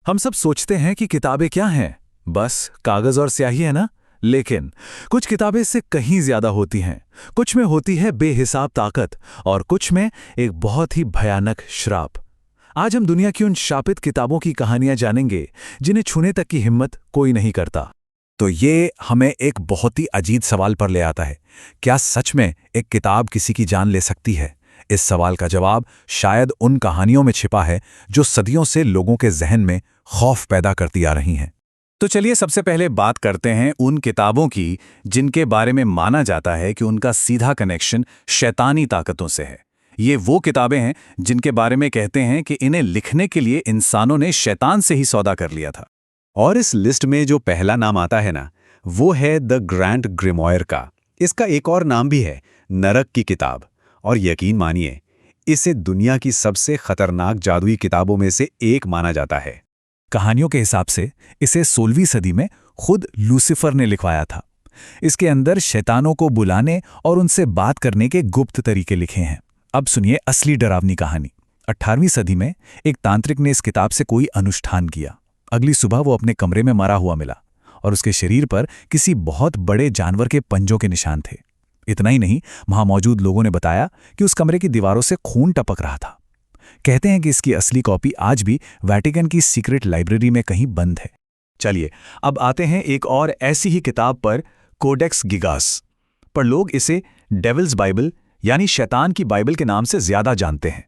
हम सब सोचते हैं कि किताबें क्या हैं? बस कागज और स्याही है ना? लेकिन कुछ किताबें इससे कहीं ज्यादा होती हैं। कुछ में होती है बेहिसाब ताकत और कुछ में एक बहुत ही भयानक श्राप। आज हम दुनिया की उन शापित किताबों की कहानियां जानेंगे जिन्हें छूने तक की हिम्मत कोई नहीं करता। तो ये हमें एक बहुत ही अजीब सवाल पर ले आता है। क्या सच में एक किताब किसी की जान ले सकती है? इस सवाल का जवाब शायद उन कहानियों में छिपा है जो सदियों से लोगों के जहन में खौफ पैदा करती आ रही हैं। तो चलिए सबसे पहले बात करते हैं उन किताबों की जिनके बारे में माना जाता है कि उनका सीधा कनेक्शन शैतानी ताकतों से है। ये वो किताबें हैं जिनके बारे में कहते हैं कि इन्हें लिखने के लिए इंसानों ने शैतान से ही सौदा कर लिया था। और इस लिस्ट में जो पहला नाम आता है ना, वो है द ग्रैंड ग्रिमॉयर का। इसका एक और नाम भी है, नरक की किताब। और यकीन मानिए, इसे दुनिया की सबसे खतरनाक जादुई किताबों में से एक माना जाता है। कहानियों के हिसाब से इसे 16वीं सदी में खुद लूसीफर ने लिखवाया था। इसके अंदर शैतानों को बुलाने और उनसे बात करने के गुप्त तरीके लिखे हैं। अब सुनिए असली डरावनी कहानी। 18वीं सदी में एक तांत्रिक ने इस किताब से कोई अनुष्ठान किया। अगली सुबह वो अपने कमरे में मरा हुआ मिला और उसके शरीर पर किसी बहुत बड़े जानवर के पंजों के निशान थे। इतना ही नहीं, वहां मौजूद लोगों ने बताया कि उस कमरे की दीवारों से खून टपक रहा था। कहते हैं कि इसकी असली कॉपी आज भी वेटिकन की सीक्रेट लाइब्रेरी में कहीं बंद है। चलिए अब आते हैं एक और ऐसी ही किताब पर, कोडेक्स गिगास। पर लोग इसे डेविल्स बाइबल यानी शैतान की बाइबल के नाम से ज्यादा जानते हैं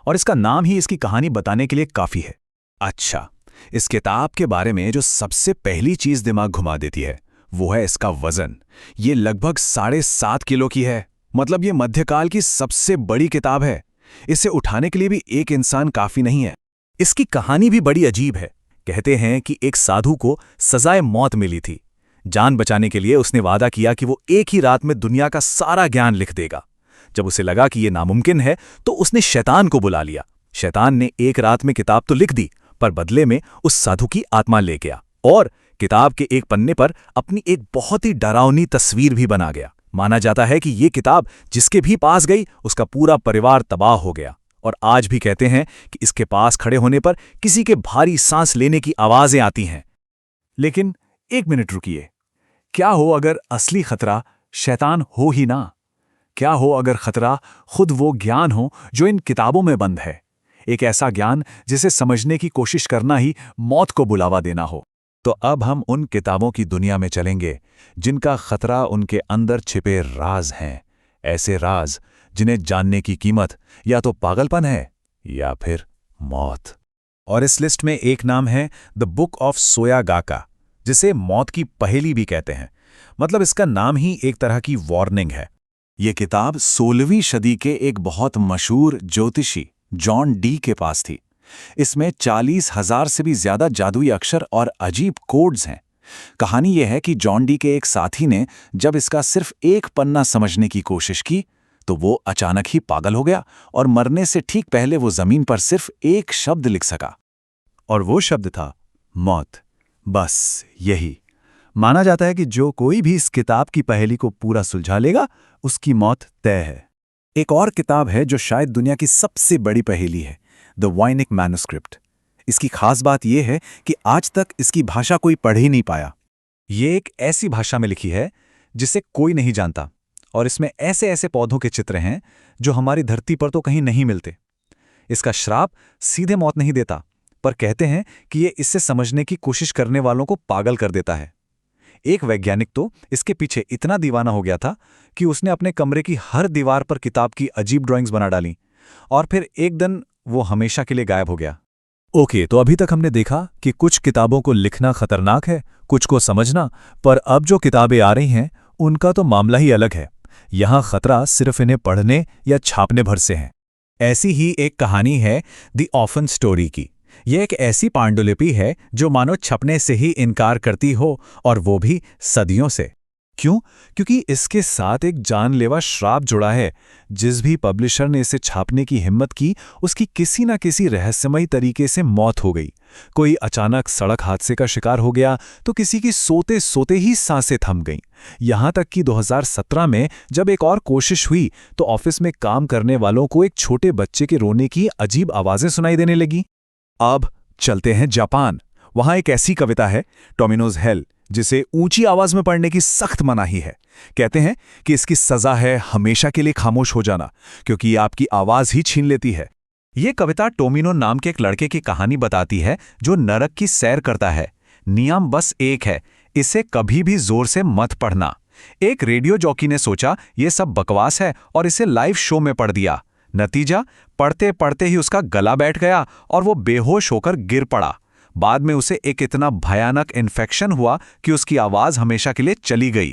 और इसका नाम ही इसकी कहानी बताने के लिए काफी है। अच्छा, इस किताब के बारे में जो सबसे पहली चीज दिमाग घुमा देती है वो है इसका वजन। ये लगभग 7.5 किलो की है। मतलब ये मध्यकाल की सबसे बड़ी किताब है। इसे उठाने के लिए भी एक इंसान काफी नहीं है। इसकी कहानी भी बड़ी अजीब है। कहते हैं कि एक साधु को सजाए मौत मिली थी। जान बचाने के लिए उसने वादा किया कि वो एक ही रात में दुनिया का सारा ज्ञान लिख देगा। जब उसे लगा कि ये नामुमकिन है तो उसने शैतान को बुला लिया। शैतान ने एक रात में किताब तो लिख दी, पर बदले में उस साधु की आत्मा ले गया और किताब के एक पन्ने पर अपनी एक बहुत ही डरावनी तस्वीर भी बना गया। माना जाता है कि ये किताब जिसके भी पास गई उसका पूरा परिवार तबाह हो गया। और आज भी कहते हैं कि इसके पास खड़े होने पर किसी के भारी सांस लेने की आवाजें आती हैं। लेकिन एक मिनट रुकिए, क्या हो अगर असली खतरा शैतान हो ही ना? क्या हो अगर खतरा खुद वो ज्ञान हो जो इन किताबों में बंद है? एक ऐसा ज्ञान जिसे समझने की कोशिश करना ही मौत को बुलावा देना हो। तो अब हम उन किताबों की दुनिया में चलेंगे जिनका खतरा उनके अंदर छिपे राज हैं। ऐसे राज जिन्हें जानने की कीमत या तो पागलपन है या फिर मौत। और इस लिस्ट में एक नाम है द बुक ऑफ सोयागाका, जिसे मौत की पहेली भी कहते हैं। मतलब इसका नाम ही एक तरह की वार्निंग है। यह किताब 16वीं सदी के एक बहुत मशहूर ज्योतिषी जॉन डी के पास थी। इसमें 40,000 से भी ज्यादा जादुई अक्षर और अजीब कोड्स हैं। कहानी यह है कि जॉन डी के एक साथी ने जब इसका सिर्फ एक पन्ना समझने की कोशिश की तो वो अचानक ही पागल हो गया और मरने से ठीक पहले वो जमीन पर सिर्फ एक शब्द लिख सका, और वो शब्द था मौत। बस यही। माना जाता है कि जो कोई भी इस किताब की पहेली को पूरा सुलझा लेगा उसकी मौत तय है। एक और किताब है जो शायद दुनिया की सबसे बड़ी पहेली है, द वाइनिक मैन्युस्क्रिप्ट। इसकी खास बात यह है कि आज तक इसकी भाषा कोई पढ़ ही नहीं पाया। ये एक ऐसी भाषा में लिखी है जिसे कोई नहीं जानता, और इसमें ऐसे ऐसे पौधों के चित्र हैं जो हमारी धरती पर तो कहीं नहीं मिलते। इसका श्राप सीधे मौत नहीं देता, पर कहते हैं कि ये इससे समझने की कोशिश करने वालों को पागल कर देता है। एक वैज्ञानिक तो इसके पीछे इतना दीवाना हो गया था कि उसने अपने कमरे की हर दीवार पर किताब की अजीब ड्राइंग्स बना डाली, और फिर एक दिन वो हमेशा के लिए गायब हो गया। ओके, तो अभी तक हमने देखा कि कुछ किताबों को लिखना खतरनाक है, कुछ को समझना, पर अब जो किताबें आ रही हैं उनका तो मामला ही अलग है। यहां खतरा सिर्फ इन्हें पढ़ने या छापने भर से है। ऐसी ही एक कहानी है द ऑफन स्टोरी की। यह एक ऐसी पांडुलिपि है जो मानो छपने से ही इनकार करती हो, और वो भी सदियों से। क्यों? क्योंकि इसके साथ एक जानलेवा श्राप जुड़ा है। जिस भी पब्लिशर ने इसे छापने की हिम्मत की, उसकी किसी न किसी रहस्यमयी तरीके से मौत हो गई। कोई अचानक सड़क हादसे का शिकार हो गया तो किसी की सोते सोते ही सांसें थम गईं। यहां तक कि 2017 में जब एक और कोशिश हुई तो ऑफिस में काम करने वालों को एक छोटे बच्चे के रोने की अजीब आवाजें सुनाई देने लगी। अब चलते हैं जापान। वहां एक ऐसी कविता है, टोमिनोज हेल, जिसे ऊंची आवाज में पढ़ने की सख्त मनाही है। कहते हैं कि इसकी सजा है हमेशा के लिए खामोश हो जाना, क्योंकि ये आपकी आवाज ही छीन लेती है। ये कविता टोमिनो नाम के एक लड़के की कहानी बताती है जो नरक की सैर करता है। नियम बस एक है, इसे कभी भी जोर से मत पढ़ना। एक रेडियो जॉकी ने सोचा ये सब बकवास है और इसे लाइव शो में पढ़ दिया। नतीजा, पढ़ते पढ़ते ही उसका गला बैठ गया और वो बेहोश होकर गिर पड़ा। बाद में उसे एक इतना भयानक इन्फेक्शन हुआ कि उसकी आवाज हमेशा के लिए चली गई।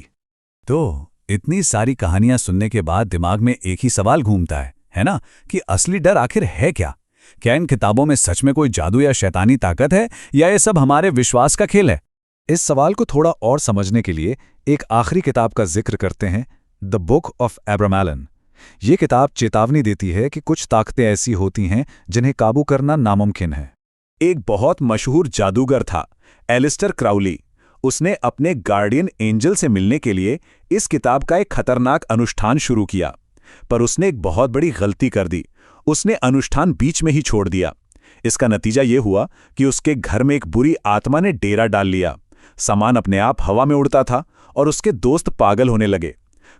तो इतनी सारी कहानियां सुनने के बाद दिमाग में एक ही सवाल घूमता है ना, कि असली डर आखिर है क्या? क्या इन किताबों में सच में कोई जादू या शैतानी ताकत है, या ये सब हमारे विश्वास का खेल है? इस सवाल को थोड़ा और समझने के लिए एक आखिरी किताब का जिक्र करते हैं, द बुक ऑफ एब्रामेलन। ये किताब चेतावनी देती है कि कुछ ताकतें ऐसी होती हैं जिन्हें काबू करना नामुमकिन है। एक बहुत मशहूर जादूगर था, एलिस्टर क्राउली। उसने अपने गार्डियन एंजल से मिलने के लिए इस किताब का एक खतरनाक अनुष्ठान शुरू किया, पर उसने एक बहुत बड़ी गलती कर दी। उसने अनुष्ठान बीच में ही छोड़ दिया। इसका नतीजा ये हुआ कि उसके घर में एक बुरी आत्मा ने डेरा डाल लिया। सामान अपने आप हवा में उड़ता था और उसके दोस्त पागल होने लगे।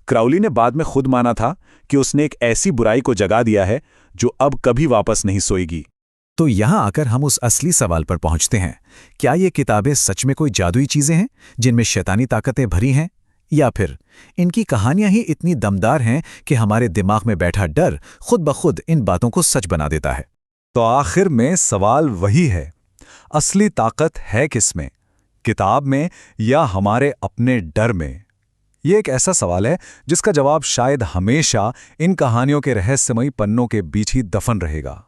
क्राउली ने बाद में खुद माना था कि उसने एक ऐसी बुराई को जगा दिया है जो अब कभी वापस नहीं सोएगी। तो यहां आकर हम उस असली सवाल पर पहुंचते हैं, क्या ये किताबें सच में कोई जादुई चीजें हैं जिनमें शैतानी ताकतें भरी हैं, या फिर इनकी कहानियां ही इतनी दमदार हैं कि हमारे दिमाग में बैठा डर खुद ब खुद इन बातों को सच बना देता है? तो आखिर में सवाल वही है, असली ताकत है किसमें, किताब में या हमारे अपने डर में? ये एक ऐसा सवाल है जिसका जवाब शायद हमेशा इन कहानियों के रहस्यमयी पन्नों के बीच ही दफन रहेगा।